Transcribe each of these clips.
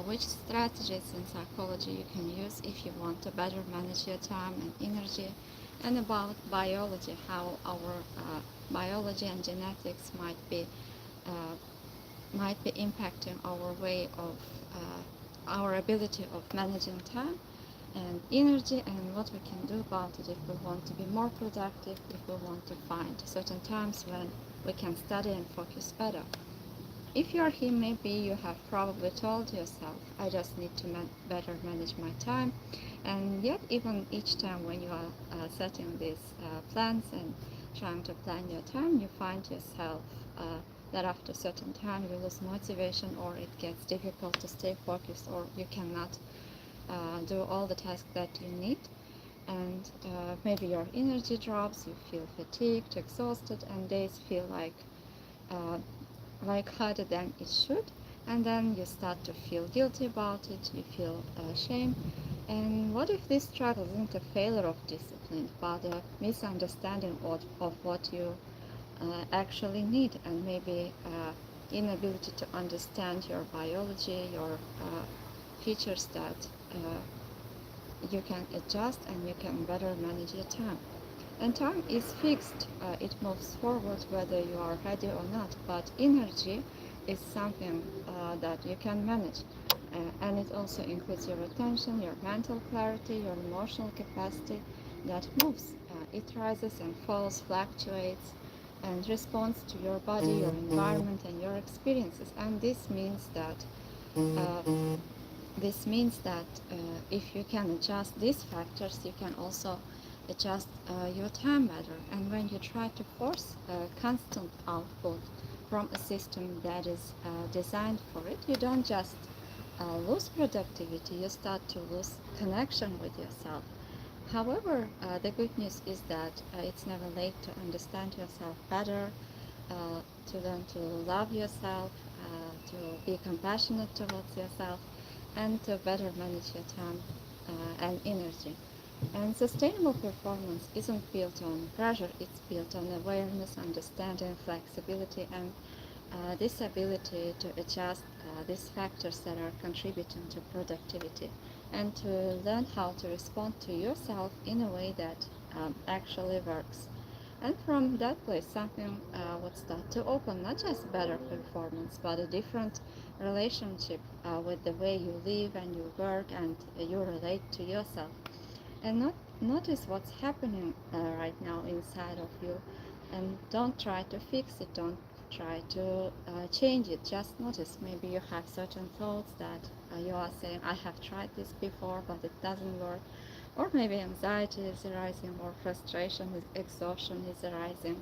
which strategies in psychology you can use if you want to better manage your time and energy, and about biology, how our biology and genetics uh, might be impacting our way of our ability of managing time and energy, and what we can do about it if we want to be more productive, if we want to find certain times when we can study and focus better. If you are here, maybe you have probably told yourself, I just need to better manage my time. And yet, even each time when you are setting these plans and trying to plan your time, you find yourself that after a certain time you lose motivation, or it gets difficult to stay focused, or you cannot do all the tasks that you need. And maybe your energy drops, you feel fatigued, exhausted, and days feel uh, like harder than it should, and then you start to feel guilty about it, you feel shame. And what if this struggle isn't a failure of discipline but a misunderstanding of what you actually need, and maybe inability to understand your biology, your features that you can adjust and you can better manage your time. And time is fixed, it moves forward whether you are ready or not, but energy is something that you can manage. And it also includes your attention, your mental clarity, your emotional capacity that moves. It rises and falls, fluctuates, and responds to your body, your environment, and your experiences. And uh, this means that if you can adjust these factors, you can also adjust your time better. And when you try to force constant output from a system that is designed for it, you don't just lose productivity, you start to lose connection with yourself. However, the good news is that it's never late to understand yourself better, to learn to love yourself, to be compassionate towards yourself, and to better manage your time and energy. And sustainable performance isn't built on pressure, it's built on awareness, understanding, flexibility, and this ability to adjust these factors that are contributing to productivity, and to learn how to respond to yourself in a way that actually works. And from that place, something would start to open, not just better performance, but a different relationship with the way you live and you work and you relate to yourself. And notice what's happening right now inside of you, and don't try to fix it, don't try to change it. Just notice, maybe you have certain thoughts that you are saying, I have tried this before but it doesn't work, or maybe anxiety is arising, or frustration, exhaustion is arising.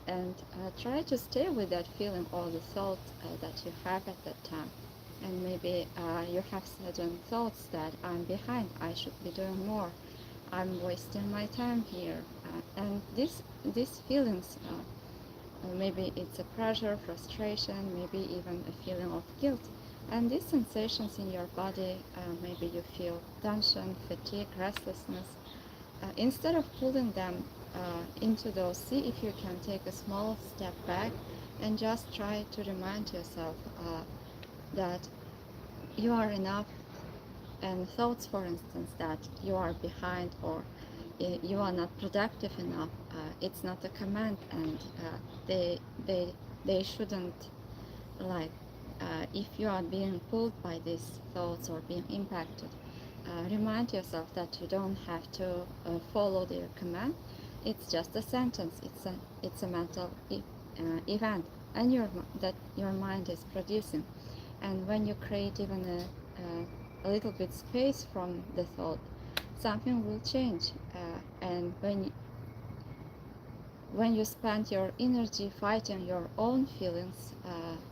And try to stay with that feeling or the thought that you have at that time. And maybe you have certain thoughts that I'm behind, I should be doing more, I'm wasting my time here. And these feelings, maybe it's a pressure, frustration, maybe even a feeling of guilt. And these sensations in your body, maybe you feel tension, fatigue, restlessness. Instead of pulling them into those, see if you can take a small step back and just try to remind yourself that you are enough. And thoughts, for instance, that you are behind, or you are not productive enough, it's not a command, and they they they shouldn't, like, if you are being pulled by these thoughts or being impacted, remind yourself that you don't have to follow their command. It's just a sentence, it's a mental event, and that your mind is producing. And when you create even a little bit space from the thought, something will change. And when you spend your energy fighting your own feelings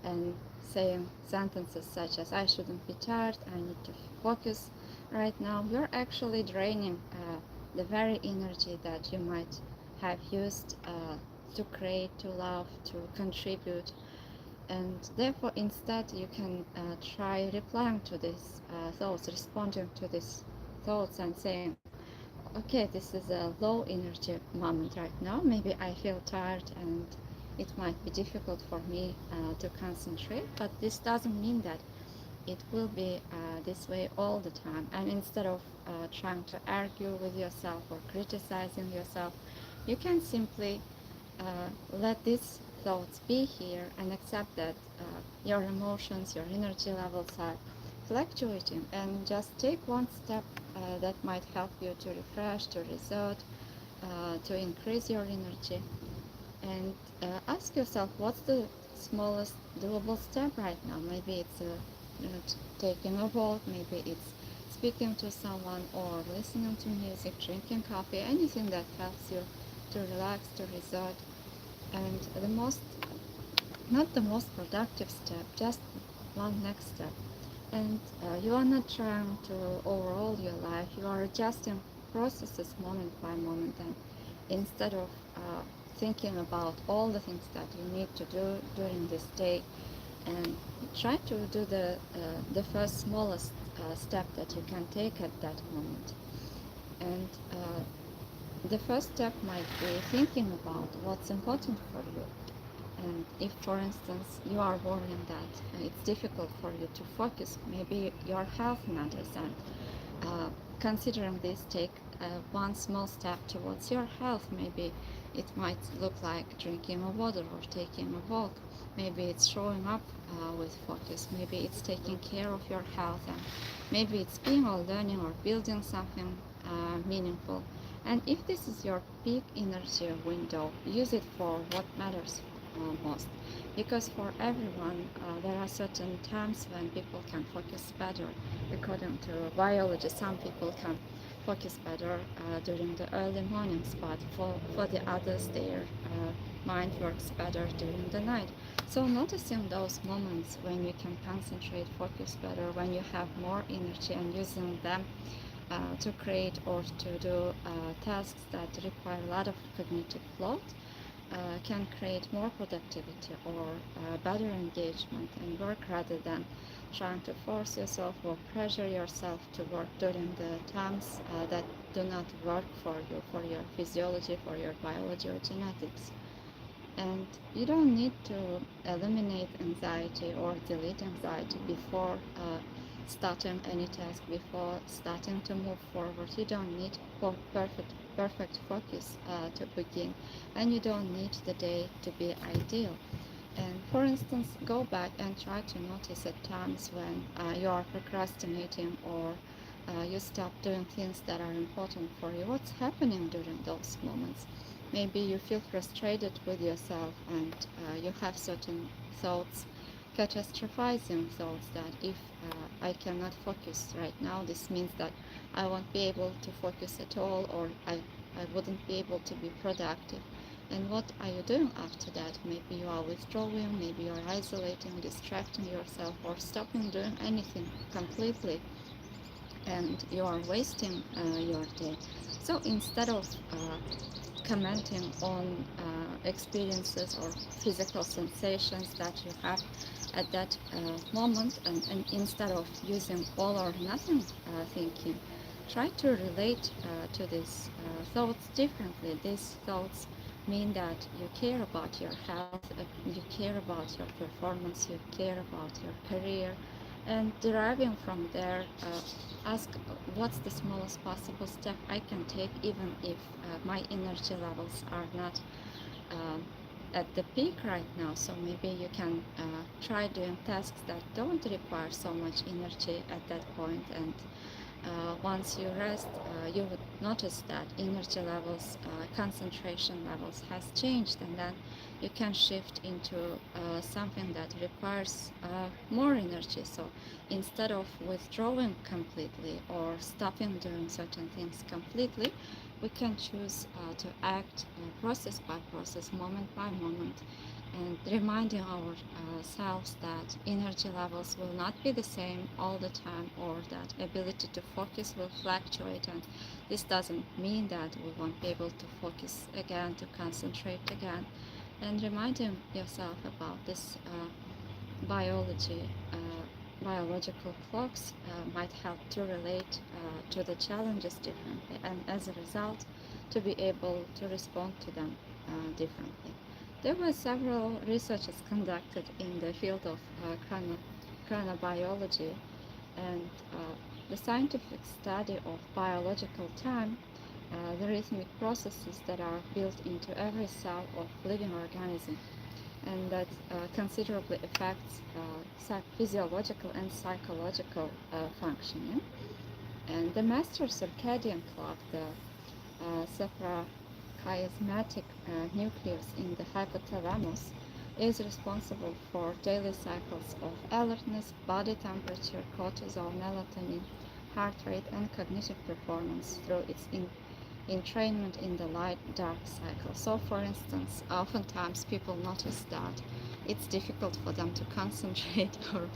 and saying sentences such as, I shouldn't be tired, I need to focus right now, you're actually draining the very energy that you might have used to create, to love, to contribute. And therefore, instead, you can try replying to these thoughts, responding to these thoughts, and saying, okay, this is a low energy moment right now. Maybe I feel tired and it might be difficult for me to concentrate, but this doesn't mean that it will be this way all the time. And instead of trying to argue with yourself or criticizing yourself, you can simply let these thoughts be here and accept that your emotions, your energy levels are fluctuating, and just take one step that might help you to refresh, to reset, to increase your energy. And ask yourself, what's the smallest doable step right now? Maybe it's taking a walk, maybe it's speaking to someone, or listening to music, drinking coffee, anything that helps you to relax, to reset. And the most, not the most productive step, just one next step. And you are not trying to overhaul your life, you are adjusting processes moment by moment. And instead of thinking about all the things that you need to do during this day, and try to do the first smallest step that you can take at that moment. And the first step might be thinking about what's important for you. And if, for instance, you are worrying that it's difficult for you to focus, maybe your health matters, and considering this, take one small step towards your health. Maybe it might look like drinking a water or taking a walk. Maybe it's showing up with focus. Maybe it's taking care of your health, and maybe it's being or learning or building something meaningful. And if this is your peak energy window, use it for what matters most. Because for everyone, there are certain times when people can focus better. According to biology, some people can focus better during the early mornings, but for the others, their mind works better during the night. So noticing those moments when you can concentrate, focus better, when you have more energy, and using them to create or to do tasks that require a lot of cognitive load, can create more productivity or better engagement and work, rather than trying to force yourself or pressure yourself to work during the times that do not work for you, for your physiology, for your biology or genetics. And you don't need to eliminate anxiety or delete anxiety before starting any task, before starting to move forward. You don't need perfect focus to begin, and you don't need the day to be ideal. And for instance, go back and try to notice at times when you are procrastinating, or you stop doing things that are important for you. What's happening during those moments? Maybe you feel frustrated with yourself, and you have certain thoughts, catastrophizing thoughts, that if I cannot focus right now, this means that I won't be able to focus at all, or I wouldn't be able to be productive. And what are you doing after that? Maybe you are withdrawing, maybe you are isolating, distracting yourself, or stopping doing anything completely, and you are wasting your day. So instead of commenting on experiences or physical sensations that you have at that moment, and instead of using all or nothing thinking, try to relate to these thoughts differently. These thoughts mean that you care about your health, you care about your performance, you care about your career, and deriving from there, ask what's the smallest possible step I can take, even if my energy levels are not um, at the peak right now. So maybe you can try doing tasks that don't require so much energy at that point, and once you rest, you would notice that energy levels, concentration levels has changed, and then you can shift into something that requires more energy. So instead of withdrawing completely or stopping doing certain things completely, we can choose to act process by process, moment by moment, and reminding ourselves that energy levels will not be the same all the time, or that ability to focus will fluctuate. And this doesn't mean that we won't be able to focus again, to concentrate again. And reminding yourself about this biology, biological clocks might help to relate to the challenges differently, and as a result, to be able to respond to them differently. There were several researches conducted in the field of chronobiology, and the scientific study of biological time, the rhythmic processes that are built into every cell of living organism, and that considerably affects physiological and psychological functioning. And the master circadian clock, the suprachiasmatic nucleus in the hypothalamus, is responsible for daily cycles of alertness, body temperature, cortisol, melatonin, heart rate, and cognitive performance through its entrainment in the light-dark cycle. So, for instance, oftentimes people notice that it's difficult for them to concentrate or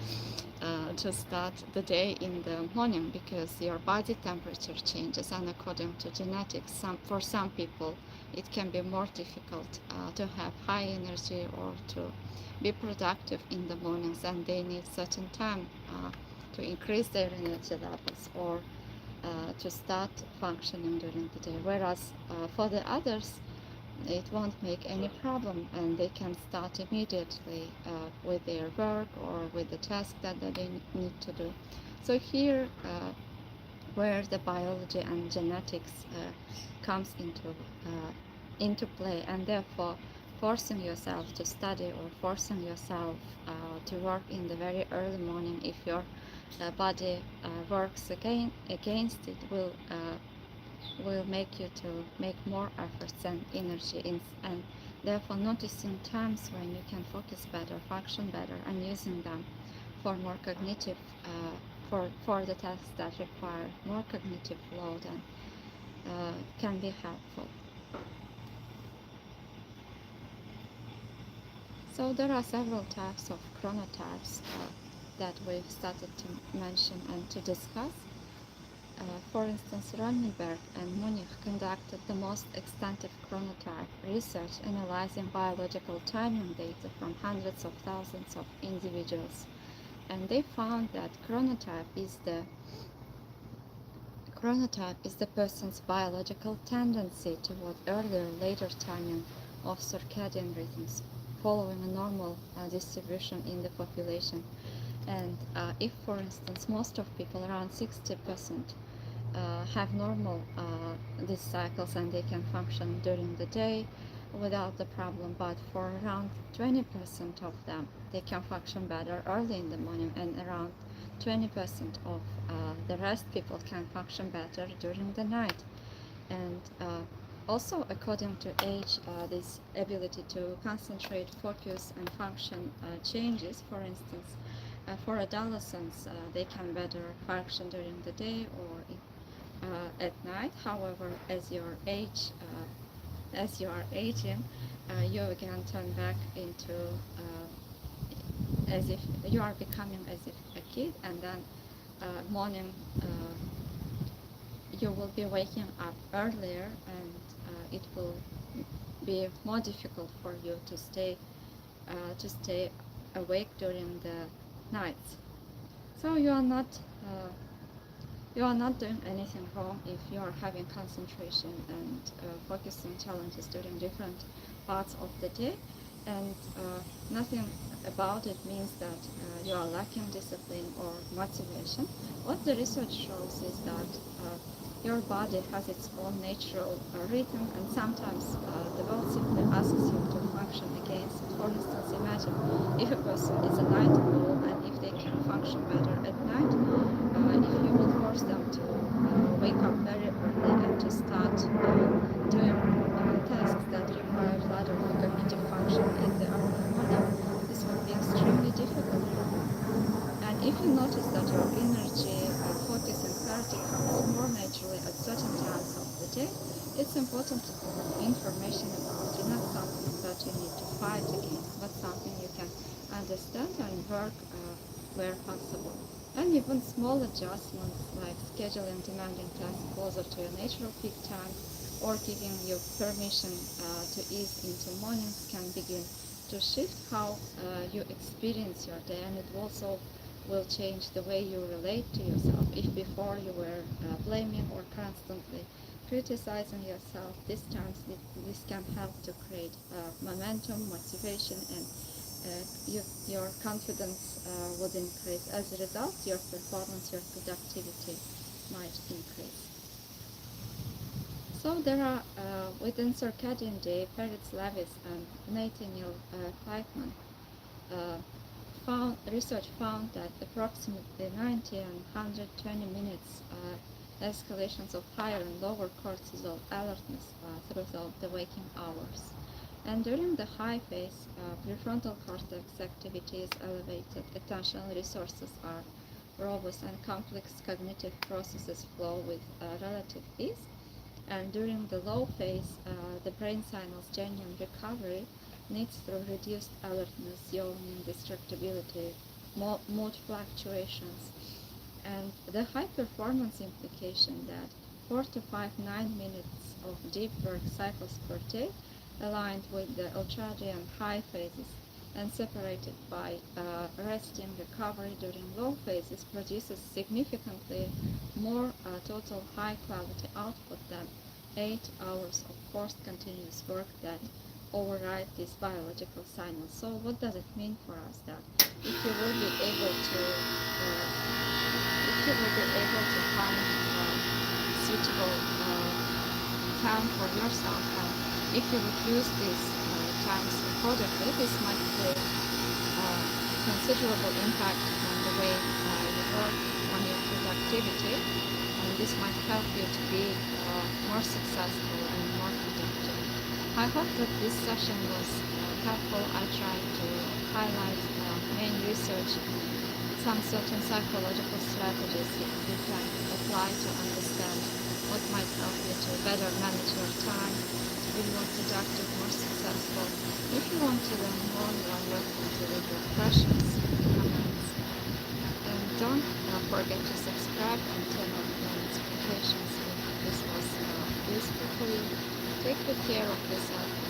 to start the day in the morning because your body temperature changes, and according to genetics, for some people it can be more difficult to have high energy or to be productive in the mornings, and they need certain time to increase their energy levels or to start functioning during the day, whereas for the others it won't make any problem, and they can start immediately with their work or with the task that they need to do. So here where the biology and genetics comes into play, and therefore forcing yourself to study or forcing yourself to work in the very early morning, if your body works against it, will make you to make more efforts and energy and therefore noticing times when you can focus better, function better, and using them for more cognitive for the tasks that require more cognitive load and can be helpful. So there are several types of chronotypes that we've started to mention and to discuss. For instance, Ronenberg and Munich conducted the most extensive chronotype research analyzing biological timing data from hundreds of thousands of individuals. And they found that chronotype is the person's biological tendency toward earlier or later timing of circadian rhythms, following a normal distribution in the population. And if, for instance, most of people, around 60%, have normal these cycles and they can function during the day without the problem, but for around 20% of them, they can function better early in the morning, and around 20% of the rest people can function better during the night. And also, according to age, this ability to concentrate, focus, and function changes. For instance, for adolescents, they can better function during the day or at night. However, as you are aging, you again turn back into as if you are becoming as if a kid, and then morning you will be waking up earlier, and it will be more difficult for you to stay awake during the nights. So you are not doing anything wrong if you are having concentration and focusing challenges during different parts of the day, and nothing about it means that you are lacking discipline or motivation. What the research shows is that your body has its own natural rhythm, and sometimes the world simply asks you to function against it. For instance, imagine if a person is a night owl, and if they can function better at night, if you will force them to wake up very early and to start doing tasks that require a lot of cognitive function in the early morning, this will be extremely difficult for them. And if you notice that your energy, focus, and clarity comes more naturally at certain times of the day, it's important to have information about it, not something that you need to fight against, but something you can understand and work where possible. And even small adjustments like scheduling demanding tasks closer to your natural peak time or giving you permission to ease into mornings can begin to shift how you experience your day, and it also will change the way you relate to yourself. If before you were blaming or constantly criticizing yourself, this can help to create momentum, motivation, and your confidence would increase. As a result, your performance, your productivity might increase. So there are, within circadian day, Peretz Levis and Nathaniel Kleitman research found that approximately 90 and 120 minutes escalations of higher and lower cortisol alertness throughout the waking hours. And during the high phase, prefrontal cortex activity is elevated, attentional resources are robust, and complex cognitive processes flow with relative ease. And during the low phase, the brain signals genuine recovery needs through reduced alertness, yawning, distractibility, mood fluctuations, and the high performance implication that 4 to 5 9 minutes of deep work cycles per day, aligned with the ultradian high phases and separated by resting recovery during low phases, produces significantly more total high quality output than 8 hours of forced continuous work that override these biological signals. So what does it mean for us? That if you will be able to find suitable time for yourself, and if you would use these times accordingly, this might play considerable impact on the way you work, on your productivity, and this might help you to be more successful and more productive. I hope that this session was helpful. I tried to highlight main research, some certain psychological strategies you can apply to understand what might help you to better manage your time, to be more productive, more successful. If you want to learn more, you are welcome to leave your questions, comments, and don't forget to subscribe and turn on the notifications if this was useful for you. Take good care of yourself.